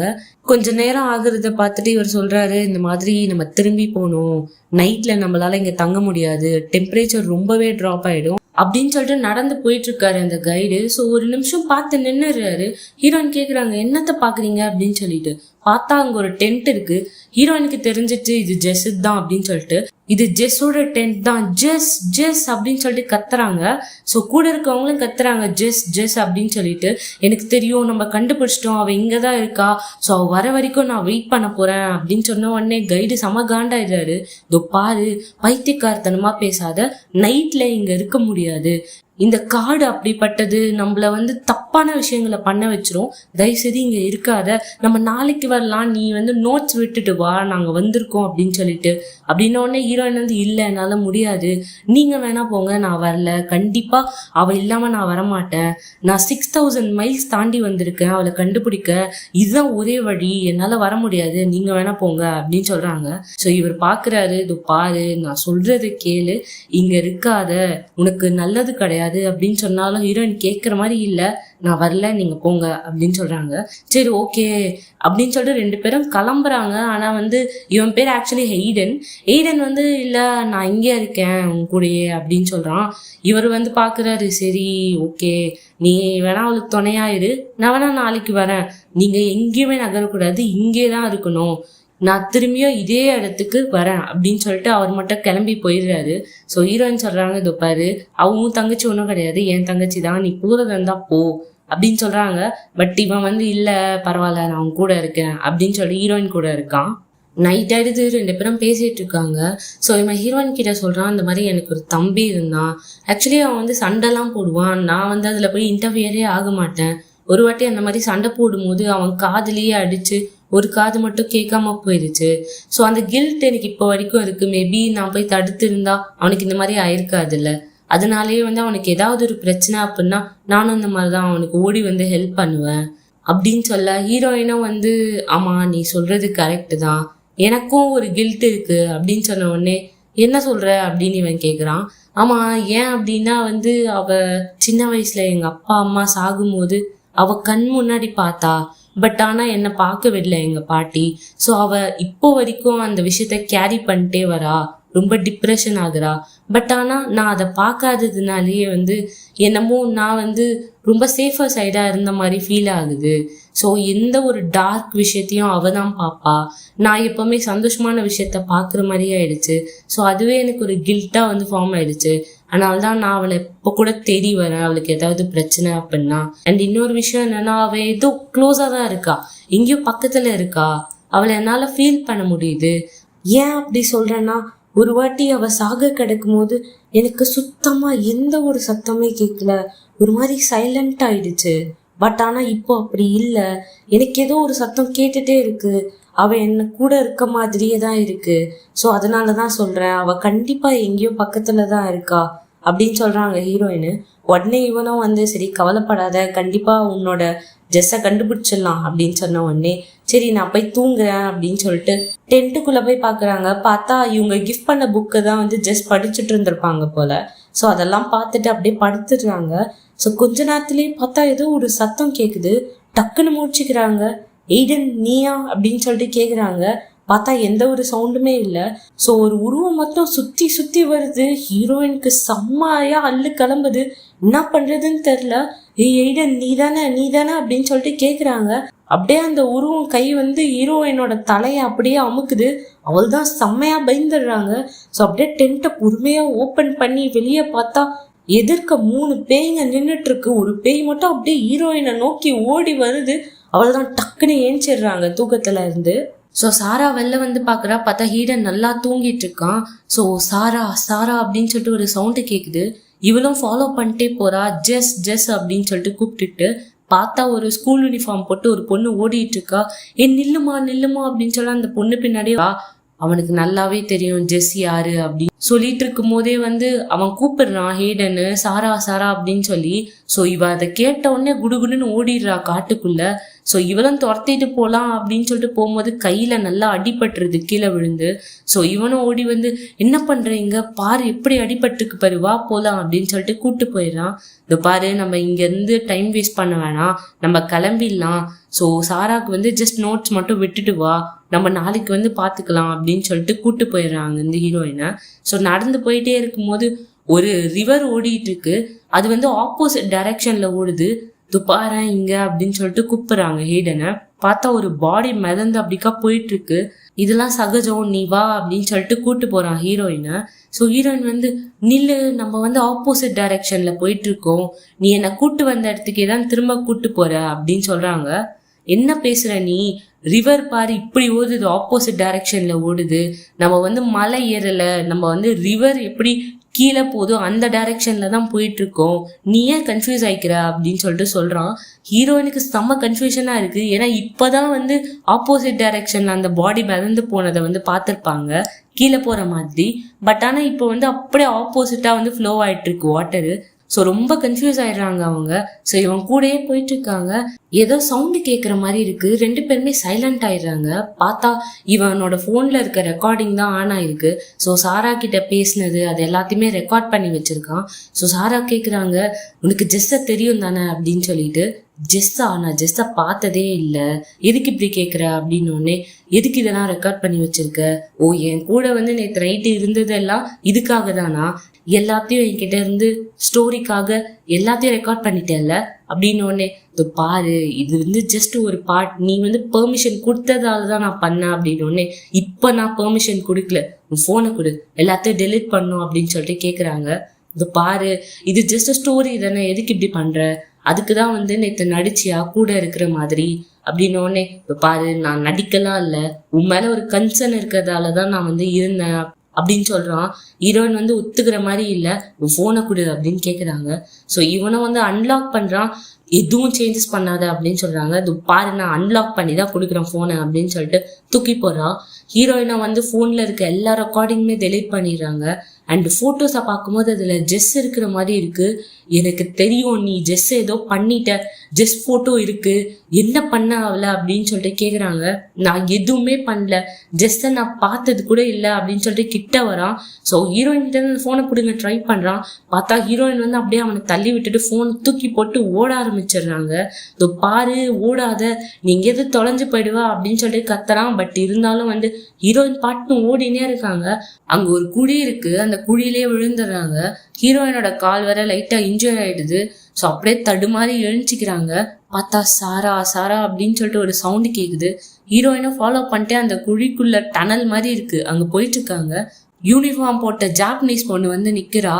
கொஞ்ச நேரம் ஆகுறத பார்த்துட்டு இவர் சொல்றாரு, இந்த மாதிரி நம்ம திரும்பி போகணும், நைட்ல நம்மளால இங்க தங்க முடியாது, டெம்பரேச்சர் ரொம்பவே ட்ராப் ஆயிடும் அப்படின்னு சொல்லிட்டு நடந்து போயிட்டு இருக்காரு அந்த கைடு. ஸோ ஒரு நிமிஷம் பார்த்து நின்னுறாரு. ஹீரோயின் கேக்குறாங்க, என்னத்த பாக்குறீங்க அப்படின்னு சொல்லிட்டு. பார்த்தா அங்க ஒரு டென்ட் இருக்கு. ஹீரோயினுக்கு தெரிஞ்சிட்டு இது ஜெசித் தான் அப்படின்னு சொல்லிட்டு இது ஜெஸ்ஸோட டென்ட் தான், ஜெஸ் ஜெஸ் அப்படின்னு சொல்லிட்டு கத்துறாங்க. ஸோ கூட இருக்கவங்களும் கத்துறாங்க ஜெஸ் ஜெஸ் அப்படின்னு சொல்லிட்டு. எனக்கு தெரியும், நம்ம கண்டுபிடிச்சிட்டோம், அவள் இங்கே தான் இருக்கா, ஸோ அவள் வர வரைக்கும் நான் வெயிட் பண்ண போறேன் அப்படின்னு சொன்ன உடனே கைடு செம காண்டாயிடுறாரு. இதோ பாரு, பைத்தியக்காரத்தனமா பேசாத, நைட்ல இங்க இருக்க முடியாது, இந்த காடு அப்படிப்பட்டது, நம்மள வந்து தப்பான விஷயங்களை பண்ண வச்சிரும், தயவுசெய்து இங்க இருக்காத, நம்ம நாளைக்கு வரலாம், நீ வந்து நோட்ஸ் விட்டுட்டு வா, நாங்க வந்திருக்கோம் அப்படின்னு சொல்லிட்டு. அப்படின்ன உடனே ஹீரோயின் வந்து இல்ல என்னால முடியாது, நீங்க வேணா போங்க, நான் வரல, கண்டிப்பா அவ இல்லாம நான் வரமாட்டேன், நான் 6000 மைல்ஸ் தாண்டி வந்திருக்கேன் அவளை கண்டுபிடிக்க, இதுதான் ஒரே வழி, என்னால வர முடியாது, நீங்க வேணா போங்க அப்படின்னு சொல்றாங்க. ஸோ இவர் பாக்குறாரு, இது பாரு, நான் சொல்றது கேளு, இங்க இருக்காத, உனக்கு நல்லது கிடையாது அப்படின்னு சொன்னாலும் ஹீரோயின் கேட்குற மாதிரி இல்லை, நான் வரல, நீங்க போங்க அப்படின்னு சொல்றாங்க. சரி ஓகே அப்படின்னு சொல்லிட்டு 2 பேரும் கிளம்புறாங்க. ஆனா வந்து இவன் பேர் ஆக்சுவலி எய்டன் வந்து இல்ல நான் இங்கே இருக்கேன் உன் கூடயே அப்படின்னு சொல்றான். இவர் வந்து பாக்குறாரு, சரி ஓகே நீ வேணா அவளுக்கு துணையாயிரு, நான் வேணா நாளைக்கு வரேன், நீங்க எங்கேயுமே நகரக்கூடாது, இங்கே தான் இருக்கணும், நான் திரும்பியும் இதே இடத்துக்கு வரேன் அப்படின்னு சொல்லிட்டு அவர் மட்டும் கிளம்பி போயிடுறாரு. ஸோ ஹீரோயின் சொல்றாங்க, இதோ பாரு, அவங்க தங்கச்சி ஒன்றும் கிடையாது, என் தங்கச்சி தான், நீ போறதா இருந்தா போ அப்படின்னு சொல்றாங்க. பட் இவன் வந்து இல்ல பரவாயில்ல நான் அவங்க கூட இருக்கேன் அப்படின்னு சொல்லி ஹீரோயின் கூட இருக்கான். நைட் ஆயிடுது, 2 பேரும் பேசிட்டு இருக்காங்க. ஸோ இவன் ஹீரோயின் கிட்ட சொல்றான், இந்த மாதிரி எனக்கு ஒரு தம்பி இருந்தான், ஆக்சுவலி அவன் வந்து சண்டைலாம் போடுவான், நான் வந்து அதுல போய் இன்டர்ஃபியரே ஆக மாட்டேன், ஒரு வாட்டி அந்த மாதிரி சண்டை போடும்போது அவன் காதுலயே அடிச்சு ஒரு காது மட்டும் கேட்காம போயிடுச்சு, ஸோ அந்த கில்ட் எனக்கு இப்போ வரைக்கும் இருக்கு, மேபி நான் போய் தடுத்து இருந்தா அவனுக்கு இந்த மாதிரி ஆயிருக்காதுல்ல, அதனாலேயே வந்து அவனுக்கு ஏதாவது ஒரு பிரச்சனை அப்படின்னா நானும் இந்த மாதிரிதான் அவனுக்கு ஓடி வந்து ஹெல்ப் பண்ணுவேன் அப்படின்னு சொல்ல, ஹீரோயினும் வந்து ஆமா நீ சொல்றது கரெக்டு தான், எனக்கும் ஒரு கில்ட் இருக்கு அப்படின்னு சொன்ன உடனே என்ன சொல்ற அப்படின்னு இவன் கேக்குறான். ஆமா ஏன் அப்படின்னா வந்து அவ சின்ன வயசுல எங்க அப்பா அம்மா சாகும்போது அவ கண் முன்னாடி பார்த்தா, பட் ஆனா என்ன பார்க்க விடல எங்க பாட்டி, ஸோ அவ இப்போ வரைக்கும் அந்த விஷயத்த கேரி பண்ணிட்டே வரா, ரொம்ப டிப்ரெஷன் ஆகுறா, பட் ஆனா நான் அதை பார்க்காததுனாலேயே வந்து என்னமோ நான் வந்து ரொம்ப சேஃபர் சைடா இருந்த மாதிரி ஃபீல் ஆகுது, ஸோ எந்த ஒரு டார்க் விஷயத்தையும் அவ தான் பார்ப்பா, நான் எப்பவுமே சந்தோஷமான விஷயத்த பார்க்குற மாதிரியே ஆயிடுச்சு, ஸோ அதுவே எனக்கு ஒரு கில்ட்டா வந்து ஃபார்ம் ஆயிடுச்சு, அதனால தான் நான் அவளை இப்போ கூட தேடி வரேன் அவளுக்கு ஏதாவது பிரச்சனை அப்படின்னா. அண்ட் இன்னொரு விஷயம் என்னன்னா, அவள் ஏதோ க்ளோஸா தான் இருக்கா, எங்கேயோ பக்கத்துல இருக்கா, அவளை என்னால ஃபீல் பண்ண முடியுது. ஏன் அப்படி சொல்றேன்னா, ஒரு வாட்டி அவ சாக கிடக்கும் போது எனக்கு சுத்தமா எந்த ஒரு சத்தமே கேட்கல, ஒரு மாதிரி சைலண்ட் ஆயிடுச்சு, பட் ஆனா இப்போ அப்படி இல்லை, எனக்கு ஏதோ ஒரு சத்தம் கேட்டுட்டே இருக்கு, அவ என்ன கூட இருக்க மாதிரியே தான் இருக்கு, ஸோ அதனாலதான் சொல்றேன் அவ கண்டிப்பா எங்கேயோ பக்கத்துலதான் இருக்கா அப்படின்னு சொல்றாங்க ஹீரோயின். உடனே இவனும் வந்து சரி கவலைப்படாத, கண்டிப்பா உன்னோட ஜெஸ்ஸை கண்டுபிடிச்சிடலாம் அப்படின்னு சொன்ன உடனே சரி நான் போய் தூங்குறேன் அப்படின்னு சொல்லிட்டு டென்ட்டுக்குள்ள போய் பாக்குறாங்க. பார்த்தா இவங்க கிஃப்ட் பண்ண புக்கை தான் வந்து ஜெஸ் படிச்சுட்டு இருந்திருப்பாங்க போல. ஸோ அதெல்லாம் பார்த்துட்டு அப்படியே படுத்துடுறாங்க. ஸோ கொஞ்ச நேரத்திலேயே பார்த்தா ஏதோ ஒரு சத்தம் கேக்குது, டக்குன்னு முடிச்சுக்கிறாங்க. எய்டன் நீயா அப்படின்னு சொல்லிட்டு கேக்குறாங்க. பார்த்தா எந்த ஒரு சவுண்டுமே இல்லை. ஸோ ஒரு உருவம் மட்டும் சுத்தி சுத்தி வருது. ஹீரோயினுக்கு செம்மையா அள்ளு கிளம்புது, என்ன பண்றதுன்னு தெரியல. எய்டன் நீதானே அப்படின்னு சொல்லிட்டு கேக்குறாங்க. அப்படியே அந்த உருவம் கை வந்து ஹீரோயினோட தலையை அப்படியே அமுக்குது. அவள் தான் செம்மையா பயந்துடுறாங்க. ஸோ அப்படியே டென்ட்டை பொறுமையா ஓப்பன் பண்ணி வெளியே பார்த்தா எதிர்க்க 3 பேய்ங்க நின்றுட்டு இருக்கு. ஒரு பேய் மட்டும் அப்படியே ஹீரோயினை நோக்கி ஓடி வருது. அவள் தான் டக்குன்னு ஏஞ்சிடுறாங்க தூக்கத்துல இருந்து. ஸோ சாரா வெளில வந்து பாக்குறா. பார்த்தா ஹீடன் நல்லா தூங்கிட்டு இருக்கான். ஸோ சாரா சாரா அப்படின்னு சொல்லிட்டு ஒரு சவுண்டு கேக்குது. இவளும் ஃபாலோ பண்ணிட்டே போறா. ஜெஸ் ஜெஸ் அப்படின்னு சொல்லிட்டு கூப்பிட்டுட்டு பார்த்தா ஒரு ஸ்கூல் யூனிஃபார்ம் போட்டு ஒரு பொண்ணு ஓடிட்டு இருக்கா. நில்லுமா நில்லுமா அப்படின்னு சொல்ல அந்த பொண்ணு பின்னாடியே அவனுக்கு நல்லாவே தெரியும் ஜெஸ் யாரு அப்படின்னு சொல்லிட்டு இருக்கும் போதே வந்து அவன் கூப்பிடுறான் ஹேடனு, சாரா சாரா அப்படின்னு சொல்லி. ஸோ இவ அதை கேட்ட உடனே குடுகுடுன்னு ஓடிடுறா காட்டுக்குள்ள. ஸோ இவளும் துரத்திட்டு போலாம் அப்படின்னு சொல்லிட்டு போகும்போது கையில நல்லா அடிபட்டுருது கீழே விழுந்து. ஸோ இவனும் ஓடி வந்து என்ன பண்றீங்க பாரு, எப்படி அடிபட்டுருக்கு பாரு, வா போலாம் அப்படின்னு சொல்லிட்டு கூப்பிட்டு போயிடுறான். இது பாரு, நம்ம இங்க இருந்து டைம் வேஸ்ட் பண்ண வேணாம், நம்ம கிளம்பிடலாம். ஸோ சாராக்கு வந்து ஜஸ்ட் நோட்ஸ் மட்டும் விட்டுட்டு வா, நம்ம நாளைக்கு வந்து பாத்துக்கலாம் அப்படின்னு சொல்லிட்டு கூட்டு போயிடுறாங்க இந்த ஹீரோயினை. ஸோ நடந்து போயிட்டே இருக்கும்போது ஒரு ரிவர் ஓடிட்டு இருக்கு. அது வந்து ஆப்போசிட் டைரக்ஷன்ல ஓடுது. துப்பாரன் இங்க அப்படின்னு சொல்லிட்டு கூப்பிடுறாங்க ஹேடனை. பார்த்தா ஒரு பாடி மிதந்து அப்படிக்கா போயிட்டு இருக்கு. இதெல்லாம் சகஜம், நீ வா அப்படின்னு சொல்லிட்டு கூட்டு போறான் ஹீரோயினை. ஸோ ஹீரோயின் வந்து நில்லு, நம்ம வந்து ஆப்போசிட் டைரக்ஷன்ல போயிட்டு இருக்கோம், நீ என்னை கூட்டு வந்த இடத்துக்கே தான் திரும்ப கூட்டு போற அப்படின்னு சொல்றாங்க. என்ன பேசுற நீ, ரிவர் பாரு இப்படி ஓடுது, ஆப்போசிட் டைரக்ஷன்ல ஓடுது, நம்ம வந்து மலை ஏறல, நம்ம வந்து ரிவர் எப்படி கீழே போதும் அந்த டைரக்ஷன்ல தான் போயிட்டு இருக்கோம், நீ ஏன் கன்ஃபியூஸ் ஆயிக்கிற அப்படின்னு சொல்லிட்டு சொல்றான். ஹீரோயினுக்கு செம்ம கன்ஃபியூஷனா இருக்கு. ஏன்னா இப்பதான் வந்து ஆப்போசிட் டைரக்ஷன்ல அந்த பாடி மிதந்து போனதை வந்து பார்த்திருப்பாங்க கீழே போற மாதிரி. பட் ஆனா இப்போ வந்து அப்படியே ஆப்போசிட்டா வந்து ஃப்ளோ ஆயிட்டு இருக்கு வாட்டரு. ஸோ ரொம்ப கன்ஃபியூஸ் ஆயிடுறாங்க அவங்க. ஸோ இவன் கூடயே போயிட்டு இருக்காங்க. ஏதோ சவுண்டு கேட்குற மாதிரி இருக்கு. 2 பேருமே சைலண்ட் ஆயிடுறாங்க. பார்த்தா இவனோட ஃபோன்ல இருக்க ரெக்கார்டிங் தான் ஆன் ஆயிருக்கு. ஸோ சாரா கிட்ட பேசினது அது எல்லாத்தையுமே ரெக்கார்ட் பண்ணி வச்சிருக்கான். ஸோ சாரா கேட்குறாங்க, உனக்கு ஜெஸ்ஸை தெரியும் தானே அப்படின்னு சொல்லிட்டு. ஜெஸ்ஸா, நான் ஜெஸ்ஸை பார்த்ததே இல்லை, எதுக்கு இப்படி கேட்குற அப்படின்னு ஒன்னே, எதுக்கு இதெல்லாம் ரெக்கார்ட் பண்ணி வச்சிருக்க? ஓ, என் கூட வந்து நேற்று நைட்டு இருந்ததெல்லாம் இதுக்காக தானா? எல்லாத்தையும் என்கிட்ட இருந்து ஸ்டோரிக்காக எல்லாத்தையும் ரெக்கார்ட் பண்ணிட்டேன்ல அப்படின்னு ஒன்னே, பாரு இது வந்து ஜஸ்ட் ஒரு பார்ட், நீ வந்து பெர்மிஷன் கொடுத்ததால தான் நான் பண்ணேன் அப்படின்னு ஒன்னே, இப்போ நான் பெர்மிஷன் கொடுக்கல, உன் ஃபோனை கொடு, எல்லாத்தையும் டெலிட் பண்ணும் அப்படின்னு சொல்லிட்டு கேட்குறாங்க. இது பாரு, இது ஜஸ்ட் ஸ்டோரி தானே, எதுக்கு இப்படி பண்ற? அதுக்குதான் வந்து நேற்று நடிச்சியா கூட இருக்கிற மாதிரி அப்படின்னோடனே, இப்போ பாரு நான் நடிக்கலாம் இல்லை, உன் மேல ஒரு கன்சர்ன் இருக்கிறதாலதான் நான் வந்து இருந்தேன் அப்படின்னு சொல்றான். ஹீரோயின் வந்து ஒத்துக்கிற மாதிரி இல்லை, உன் ஃபோனை கொடு அப்படின்னு கேட்குறாங்க. ஸோ இவனை வந்து அன்லாக் பண்றான். எதுவும் சேஞ்சஸ் பண்ணாத அப்படின்னு சொல்றாங்க. இது பாரு நான் அன்லாக் பண்ணி தான் கொடுக்குறேன் ஃபோனை அப்படின்னு சொல்லிட்டு தூக்கி போடுறான். ஹீரோயினை வந்து ஃபோனில் இருக்க எல்லா ரெக்கார்டிங்குமே டெலீட் பண்ணிடுறாங்க. அண்ட் ஃபோட்டோஸை பார்க்கும்போது அதில் ஜெஸ் இருக்கிற மாதிரி இருக்கு. எனக்கு தெரியும் நீ ஜெஸ் ஏதோ பண்ணிட்ட, ஜெஸ் ஃபோட்டோ இருக்கு, என்ன பண்ண அவள அப்படின்னு சொல்லிட்டு கேட்குறாங்க. நான் எதுவுமே பண்ணல, ஜெஸ்ஸை நான் பார்த்தது கூட இல்லை அப்படின்னு சொல்லிட்டு கிட்ட வரான். ஸோ ஹீரோயின் கிட்ட ஃபோனை பிடிங்க ட்ரை பண்ணுறான். பார்த்தா ஹீரோயின் வந்து அப்படியே அவனை தள்ளி விட்டுட்டு ஃபோனை தூக்கி போட்டு ஓட ஆரம்பிச்சிடுறாங்க. இதோ பாரு ஓடாத, நீங்க எது தொலைஞ்சு போயிடுவா அப்படின்னு சொல்லிட்டு கத்துறான். பட் இருந்தாலும் வந்து ஹீரோயின் பாட்டு ஓடினே இருக்காங்க. அங்க ஒரு குழி இருக்கு, அந்த குழியிலே விழுந்துடுறாங்க. ஹீரோயினோட கால் வர லைட்டா இன்ஜூர் ஆயிடுது. ஸோ அப்படியே தடுமாறி எழுச்சிக்கிறாங்க. பார்த்தா சாரா சாரா அப்படின்னு சொல்லிட்டு ஒரு சவுண்டு கேக்குது. ஹீரோயினை ஃபாலோ பண்ணிட்டு அந்த குழிக்குள்ள டனல் மாதிரி இருக்கு, அங்க போயிட்டு இருக்காங்க. யூனிஃபார்ம் போட்ட ஜாப்பனீஸ் பொண்ணு வந்து நிக்கிறா.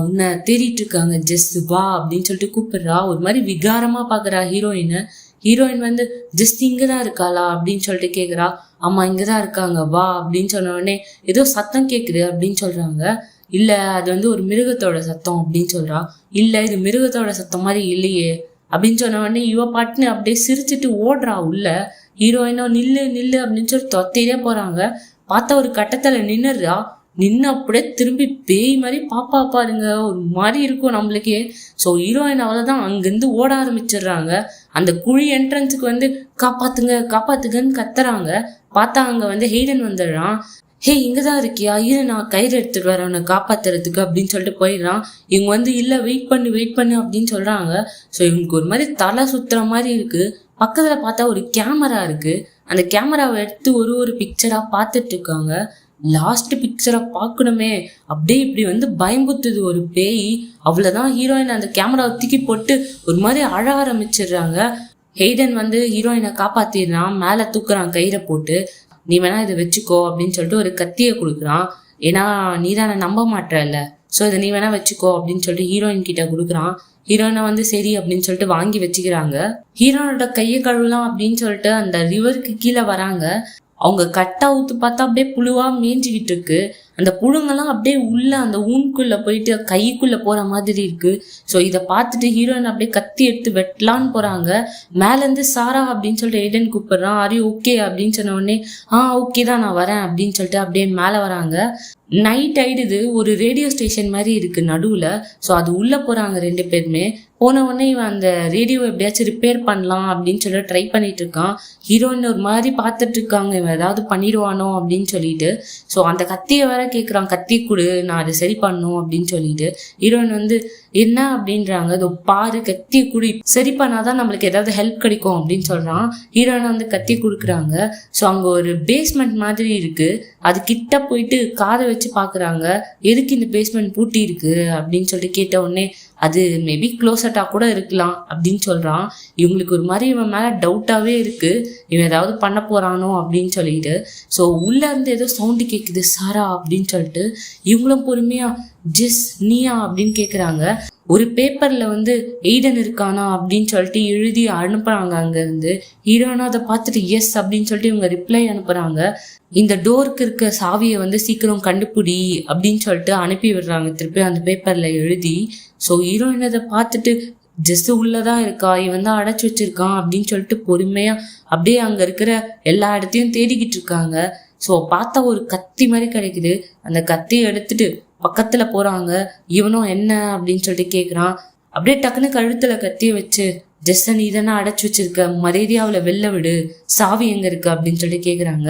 உன்னை தேடிட்டு இருக்காங்க ஜெஸ், வா அப்படின்னு சொல்லிட்டு கூப்பிடுறா. ஒரு மாதிரி விகாரமா பாக்குறா ஹீரோயினை. ஹீரோயின் வந்து ஜஸ்ட் இங்கதான் இருக்காளா அப்படின்னு சொல்லிட்டு கேக்குறா. ஆமா இங்கதான் இருக்காங்க, வா அப்படின்னு சொன்ன உடனே ஏதோ சத்தம் கேக்குது அப்படின்னு சொல்றாங்க. இல்ல அது வந்து ஒரு மிருகத்தோட சத்தம் அப்படின்னு சொல்றா. இல்ல இது மிருகத்தோட சத்தம் மாதிரி இல்லையே அப்படின்னு சொன்ன உடனே இவ பாட்டுன்னு அப்படியே சிரிச்சுட்டு ஓடுறா உள்ள. ஹீரோயினோ நில்லு நில்லு அப்படின்னு சொல்லி தொத்திட்டே போறாங்க. பார்த்தா ஒரு கட்டத்துல நின்னுடுறா. நின்று அப்படியே திரும்பி பேய் மாதிரி பாப்பா பாருங்க, ஒரு மாதிரி இருக்கும் நம்மளுக்கே. ஸோ ஹீரோயின் அவ்வளோதான் அங்கேருந்து ஓட ஆரம்பிச்சிடுறாங்க. அந்த குழி என்ட்ரன்ஸுக்கு வந்து காப்பாத்துங்க காப்பாத்துங்கன்னு கத்துறாங்க. பார்த்தா அங்க வந்து ஹெய்டன் வந்துடுறான். ஹே இங்கதான் இருக்கியா, இரு நான் கயிறு எடுத்துட்டு வரேன் உன்னை காப்பாத்துறதுக்கு அப்படின்னு சொல்லிட்டு போயிடுறான். இவங்க வந்து இல்ல வெயிட் பண்ணு அப்படின்னு சொல்றாங்க. ஸோ இவங்களுக்கு ஒரு மாதிரி தலை சுத்துற மாதிரி இருக்கு. பக்கத்துல பார்த்தா ஒரு கேமரா இருக்கு. அந்த கேமராவை எடுத்து ஒரு பிக்சரா பார்த்துட்டு இருக்காங்க. லாஸ்ட் பிக்சரை பார்க்கணுமே, அப்படியே இப்படி வந்து பயம்புத்துது ஒரு பேய். அவ்வளவுதான் ஹீரோயின் அந்த கேமராவை தூக்கி போட்டு ஒரு மாதிரி அழ ஆரம்பிச்சிடுறாங்க. ஹெய்டன் வந்து ஹீரோயினை காப்பாத்திடுறான். மேல தூக்குறான் கயிறை போட்டு. நீ வேணா இதை வச்சுக்கோ அப்படின்னு சொல்லிட்டு ஒரு கத்தியை கொடுக்குறான். ஏன்னா நீ தானே நம்ப மாட்டல, ஸோ இதை நீ வேணா வச்சுக்கோ அப்படின்னு சொல்லிட்டு ஹீரோயின் கிட்ட கொடுக்குறான். ஹீரோயினை வந்து சரி அப்படின்னு சொல்லிட்டு வாங்கி வச்சுக்கிறாங்க. ஹீரோனோட கையை கழுவலாம் அப்படின்னு சொல்லிட்டு அந்த ரிவருக்கு கீழே வராங்க. அவங்க கட்டா ஊத்து பார்த்தா அப்படியே புழுவா மேய்ஞ்சிக்கிட்டு இருக்கு. அந்த புழுங்கெல்லாம் அப்படியே உள்ள அந்த ஊனுக்குள்ள போயிட்டு கைக்குள்ள போற மாதிரி இருக்கு. ஸோ இதை பார்த்துட்டு ஹீரோயின் அப்படியே கத்தி எடுத்து வெட்டலான்னு போறாங்க. மேல இருந்து சாரா அப்படின்னு சொல்லிட்டு ஹெய்டன் கூப்பிடுறான். ஆர் யூ ஓகே அப்படின்னு சொன்ன உடனே ஓகே தான் நான் வரேன் அப்படின்னு சொல்லிட்டு அப்படியே மேல வராங்க. நைட் ஆயிடுது. ஒரு ரேடியோ ஸ்டேஷன் மாதிரி இருக்கு நடுவுல. ஸோ அது உள்ள போறாங்க 2 பேருமே. போன உடனே இவன் அந்த ரேடியோ எப்படியாச்சும் ரிப்பேர் பண்ணலாம் அப்படின்னு சொல்லி ட்ரை பண்ணிட்டு இருக்கான். ஹீரோயின் ஒரு மாதிரி பார்த்துட்டு இருக்காங்க, இவன் ஏதாவது பண்ணிடுவானோ அப்படின்னு சொல்லிட்டு. ஸோ அந்த கத்தியை வேற கேட்குறான், கத்தி கொடு நான் அதை சரி பண்ணும் அப்படின்னு சொல்லிட்டு. ஹீரோயின் வந்து என்ன அப்படின்றாங்க. இதோ பாரு கத்தியை குடி, சரி பண்ணாதான் நம்மளுக்கு ஏதாவது ஹெல்ப் கிடைக்கும் அப்படின்னு சொல்றான். ஹீரோயின் வந்து கத்தி கொடுக்குறாங்க. ஸோ அங்க ஒரு பேஸ்மெண்ட் மாதிரி இருக்கு. அது கிட்ட போயிட்டு காதை வச்சு பாக்குறாங்க. எதுக்கு இந்த பேஸ்மெண்ட் பூட்டி இருக்கு அப்படின்னு சொல்லிட்டு கேட்ட உடனே அது மேபி க்ளோசட்டா கூட இருக்கலாம் அப்படின்னு சொல்றான். இவங்களுக்கு ஒரு மாதிரி இவன் மேல டவுட்டாவே இருக்கு, இவன் ஏதாவது பண்ண போறானோ அப்படின்னு சொல்லிட்டு. ஸோ உள்ள இருந்து ஏதோ சவுண்டு கேட்குது, சாரா அப்படின்னு சொல்லிட்டு. இவங்களும் பொறுமையா ஜெஸ் நீயா அப்படின்னு கேட்குறாங்க. ஒரு பேப்பர்ல வந்து எய்டன் இருக்கானா அப்படின்னு சொல்லிட்டு எழுதி அனுப்புறாங்க அங்க இருந்து. ஹீரோனா அதை பார்த்துட்டு எஸ் அப்படின்னு சொல்லிட்டு இவங்க ரிப்ளை அனுப்புறாங்க. இந்த டோருக்கு இருக்க சாவியை வந்து சீக்கிரம் கண்டுபிடி அப்படின்னு சொல்லிட்டு அனுப்பி விடுறாங்க திருப்பி அந்த பேப்பர்ல எழுதி. ஸோ ஹீரோயின் அதை பார்த்துட்டு ஜெஸ் உள்ளதான் இருக்கா, இவன் தான் அடைச்சி வச்சிருக்கான் அப்படின்னு சொல்லிட்டு பொறுமையா அப்படியே அங்க இருக்கிற எல்லா இடத்தையும் தேடிக்கிட்டு இருக்காங்க. ஸோ பார்த்தா ஒரு கத்தி மாதிரி கிடைக்குது. அந்த கத்தியை எடுத்துட்டு பக்கத்துல போறாங்க. இவனும் என்ன அப்படின்னு சொல்லிட்டு கேக்குறான். அப்படியே டக்குன்னு கழுத்துல கத்திய வச்சு ஜெஸ்ஸ நீ தானே அடைச்சு வச்சிருக்க, மரியாதையா அவளை வெளில விடு, சாவி எங்க இருக்கு அப்படின்னு சொல்லிட்டு கேக்குறாங்க.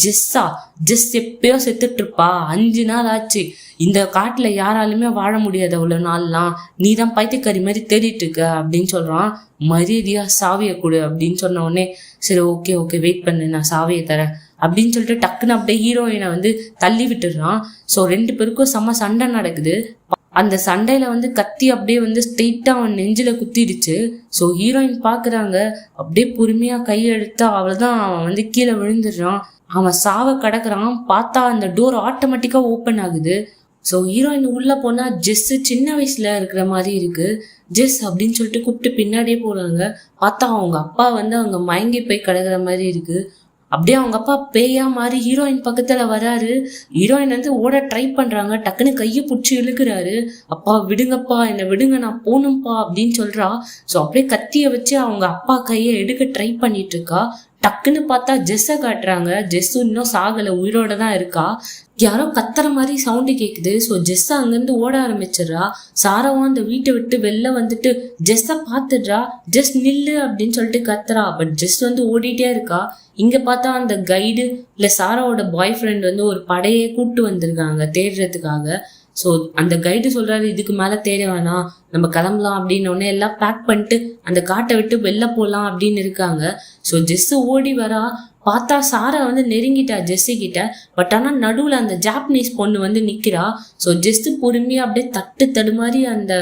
ஜெஸ் எப்பயோ செத்துட்டு இருப்பா, 5 நாள் ஆச்சு, இந்த காட்டுல யாராலுமே வாழ முடியாது அவ்வளவு நாள்லாம், நீ தான் பைத்தியக்காரி மாதிரி தேடிட்டு இருக்க அப்படின்னு சொல்றான். மரியாதையா சாவியை கொடு அப்படின்னு சொன்ன உடனே சரி ஓகே ஓகே வெயிட் பண்ணு நான் சாவியை தரேன் அப்படின்னு சொல்லிட்டு டக்குன்னு அப்படியே ஹீரோயினை வந்து தள்ளி விட்டுடுறான். ஸோ 2 பேருக்கும் செம்ம சண்டை நடக்குது. அந்த சண்டையில வந்து கத்தி அப்படியே வந்து ஸ்ட்ரெயிட்டா அவன் நெஞ்சில குத்திடுச்சு. ஸோ ஹீரோயின் பாக்குறாங்க. அப்படியே பொறுமையா கையெடுத்தா அவ்வளவுதான், அவன் வந்து கீழே விழுந்துடுறான். அவன் சாவ கிடக்குறான். பார்த்தா அந்த டோர் ஆட்டோமேட்டிக்கா ஓப்பன் ஆகுது. ஸோ ஹீரோயின் உள்ள போனா ஜெஸ் சின்ன வயசுல இருக்கிற மாதிரி இருக்கு. ஜெஸ் அப்படின்னு சொல்லிட்டு கூப்பிட்டு பின்னாடியே போறாங்க. பார்த்தா அவங்க அப்பா வந்து அவங்க மயங்கி போய் கிடக்குற மாதிரி இருக்கு. அப்படியே அவங்க அப்பா பேயா மாதிரி ஹீரோயின் பக்கத்துல வராரு. ஹீரோயின் வந்து ஓட ட்ரை பண்றாங்க. டக்குன்னு கையை பிடிச்சி இழுக்கிறாரு. அப்பா விடுங்கப்பா, என்னை விடுங்க, நான் போகணும்ப்பா அப்படின்னு சொல்றா. ஸோ அப்படியே கத்திய வச்சு அவங்க அப்பா கையை எடுக்க ட்ரை பண்ணிட்டு இருக்கா. டக்குன்னு பார்த்தா ஜெஸ்ஸை காட்டுறாங்க. ஜெஸ் இன்னும் சாகல, உயிரோட தான் இருக்கா. யாரோ கத்துற மாதிரி சவுண்டு கேக்குது. ஸோ ஜெஸ் அங்கிருந்து ஓட ஆரம்பிச்சிடுறா. சாராவும் அந்த வீட்டை விட்டு வெளில வந்துட்டு ஜெஸ்ஸை பார்த்துடுறா. ஜெஸ் நில்லு அப்படின்னு சொல்லிட்டு கத்துறா. பட் ஜெஸ் வந்து ஓடிட்டே இருக்கா. இங்க பார்த்தா அந்த கைடு இல்ல சாராவோட பாய் ஃப்ரெண்ட் வந்து ஒரு படையே கூப்பிட்டு வந்திருக்காங்க தேடுறதுக்காக. ஸோ அந்த கைடு சொல்றாரு இதுக்கு மேல தேட வேணாம், நம்ம கிளம்பலாம் அப்படின்னு உடனே எல்லாம் பேக் பண்ணிட்டு அந்த காட்டை விட்டு வெளில போலாம் அப்படின்னு இருக்காங்க. ஸோ ஜெஸ் ஓடி வரா. பார்த்தா சாரா வந்து நெருங்கிட்டா ஜெஸ்ஸி கிட்ட. பட் ஆனா நடுவுல அந்த ஜாப்பனீஸ் பொண்ணு வந்து நிக்கிறா. ஸோ ஜெஸ் பொறுமையா அப்படியே தட்டு தடுமாறி அந்த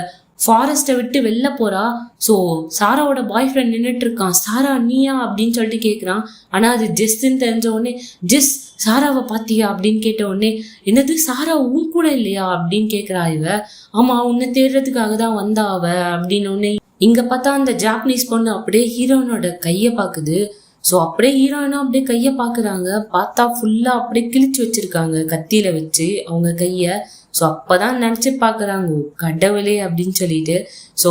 ஃபாரஸ்ட்டை விட்டு வெளில போறா. ஸோ சாராவோட பாய் ஃப்ரெண்ட் நின்றுட்டு இருக்கான். சாரா நீயா அப்படின்னு சொல்லிட்டு கேட்குறான். ஆனால் அது ஜெஸ்ன்னு தெரிஞ்ச உடனே ஜெஸ் சாராவை பாத்தியா அப்படின்னு கேட்ட உடனே என்னது சாரா உன் கூட இல்லையா அப்படின்னு கேட்குறா இவ. ஆமா உன்னை தேடுறதுக்காக தான் வந்தா அவ அப்படின்னு உடனே இங்க பார்த்தா அந்த ஜாப்பனீஸ் பொண்ணு அப்படியே ஹீரோனோட கையை பாக்குது. ஸோ அப்படியே ஹீரோயினா அப்படியே கையை பாக்குறாங்க. பார்த்தா ஃபுல்லா அப்படியே கிழிச்சு வச்சிருக்காங்க கத்தியில வச்சு அவங்க கைய. ஸோ அப்பதான் நினைச்சு பாக்குறாங்க கடவுளே அப்படின்னு சொல்லிட்டு. ஸோ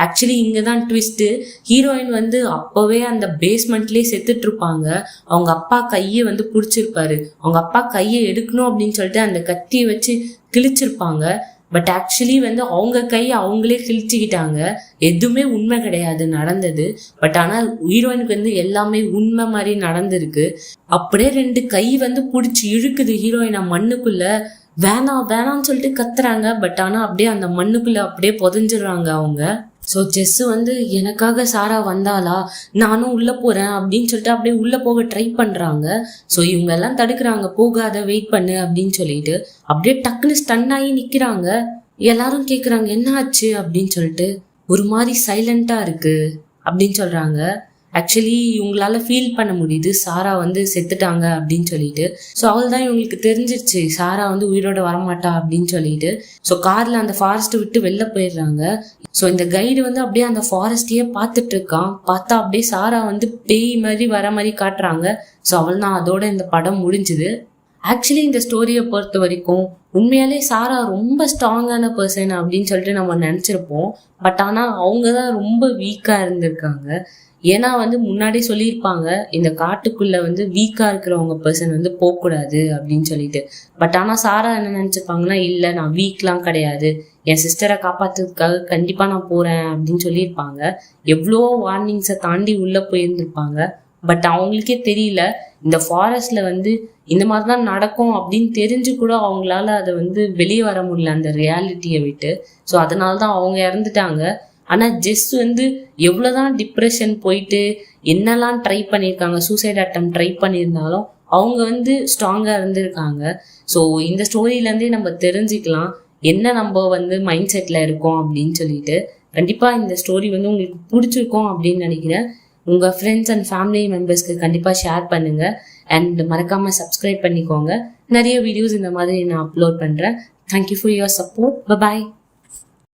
ஆக்சுவலி இங்கதான் ட்விஸ்ட். ஹீரோயின் வந்து அப்பவே அந்த பேஸ்மெண்ட்லயே செத்துட்டு இருப்பாங்க. அவங்க அப்பா கையை வந்து பிடிச்சிருப்பாரு. அவங்க அப்பா கையை எடுக்கணும் அப்படின்னு சொல்லிட்டு அந்த கத்தியை வச்சு கிழிச்சிருப்பாங்க. பட் ஆக்சுவலி வந்து அவங்க கையை அவங்களே கிழிச்சுக்கிட்டாங்க. எதுவுமே உண்மை கிடையாது நடந்தது. பட் ஆனால் ஹீரோயினுக்கு வந்து எல்லாமே உண்மை மாதிரி நடந்திருக்கு. அப்படியே 2 கை வந்து பிடிச்சி இழுக்குது ஹீரோயினை மண்ணுக்குள்ள. வேணாம் வேணாம்னு சொல்லிட்டு கத்துறாங்க. பட் ஆனா அப்படியே அந்த மண்ணுக்குள்ள அப்படியே புதைஞ்சிடுறாங்க அவங்க. ஸோ ஜெஸ் வந்து எனக்காக சாரா வந்தாளா, நானும் உள்ள போறேன் அப்படின்னு சொல்லிட்டு அப்படியே உள்ள போக ட்ரை பண்றாங்க. ஸோ இவங்க எல்லாம் தடுக்கிறாங்க, போகாத வெயிட் பண்ணு அப்படின்னு சொல்லிட்டு. அப்படியே டக்குன்னு ஸ்டன் ஆகி நிக்கிறாங்க. எல்லாரும் கேக்குறாங்க என்ன ஆச்சு அப்படின்னு சொல்லிட்டு. ஒரு மாதிரி சைலண்டா இருக்கு அப்படின்னு சொல்றாங்க. ஆக்சுவலி இவங்களால ஃபீல் பண்ண முடியுது சாரா வந்து செத்துட்டாங்க அப்படின்னு சொல்லிட்டு. ஸோ அவள் தான் இவங்களுக்கு தெரிஞ்சிருச்சு சாரா வந்து உயிரோட வரமாட்டா அப்படின்னு சொல்லிட்டு. ஸோ கார்ல அந்த ஃபாரஸ்ட் விட்டு வெளில போயிடுறாங்க. ஸோ இந்த கைடு வந்து அப்படியே அந்த ஃபாரஸ்டையே பார்த்துட்டு இருக்கான். பார்த்தா அப்படியே சாரா வந்து பேய் மாதிரி வர மாதிரி காட்டுறாங்க. ஸோ அவள் தான் அதோட இந்த படம் முடிஞ்சுது. ஆக்சுவலி இந்த ஸ்டோரியை பொறுத்த வரைக்கும் உண்மையாலே சாரா ரொம்ப ஸ்ட்ராங்கான பர்சன் அப்படின்னு சொல்லிட்டு நம்ம நினைச்சிருப்போம். பட் ஆனா அவங்க தான் ரொம்ப வீக்கா இருந்திருக்காங்க. ஏன்னா வந்து முன்னாடி சொல்லியிருப்பாங்க இந்த காட்டுக்குள்ள வந்து வீக்கா இருக்கிறவங்க பர்சன் வந்து போகக்கூடாது அப்படின்னு சொல்லிட்டு. பட் ஆனா சாரா என்ன நினைச்சிருப்பாங்கன்னா இல்ல நான் வீக்லாம் கிடையாது, என் சிஸ்டரை காப்பாத்துறதுக்காக கண்டிப்பா நான் போறேன் அப்படின்னு சொல்லியிருப்பாங்க. எவ்வளோ வார்னிங்ஸை தாண்டி உள்ள போயிருந்திருப்பாங்க. பட் அவங்களுக்கே தெரியல இந்த ஃபாரஸ்ட்ல வந்து இந்த மாதிரிதான் நடக்கும் அப்படின்னு தெரிஞ்சு கூட அவங்களால அதை வந்து வெளியே வர முடியல அந்த ரியாலிட்டியை விட்டு. ஸோ அதனாலதான் அவங்க இறந்துட்டாங்க. ஆனா ஜெஸ் வந்து எவ்வளவுதான் டிப்ரெஷன் போயிட்டு என்னெல்லாம் ட்ரை பண்ணியிருக்காங்க, சூசைட் அட்டம் ட்ரை பண்ணியிருந்தாலும் அவங்க வந்து ஸ்ட்ராங்கா இருந்திருக்காங்க. ஸோ இந்த ஸ்டோரியில இருந்தே நம்ம தெரிஞ்சுக்கலாம் என்ன நம்ம வந்து மைண்ட் செட்டில் இருக்கோம் அப்படின்னு சொல்லிட்டு. கண்டிப்பாக இந்த ஸ்டோரி வந்து உங்களுக்கு பிடிச்சிருக்கோம் அப்படின்னு நினைக்கிறேன். உங்கள் ஃப்ரெண்ட்ஸ் அண்ட் ஃபேமிலி மெம்பர்ஸ்க்கு கண்டிப்பாக ஷேர் பண்ணுங்கள். அண்ட் மறக்காமல் சப்ஸ்கிரைப் பண்ணிக்கோங்க. நிறைய வீடியோஸ் இந்த மாதிரி நான் அப்லோட் பண்ணுறேன். Thank you for your support. By.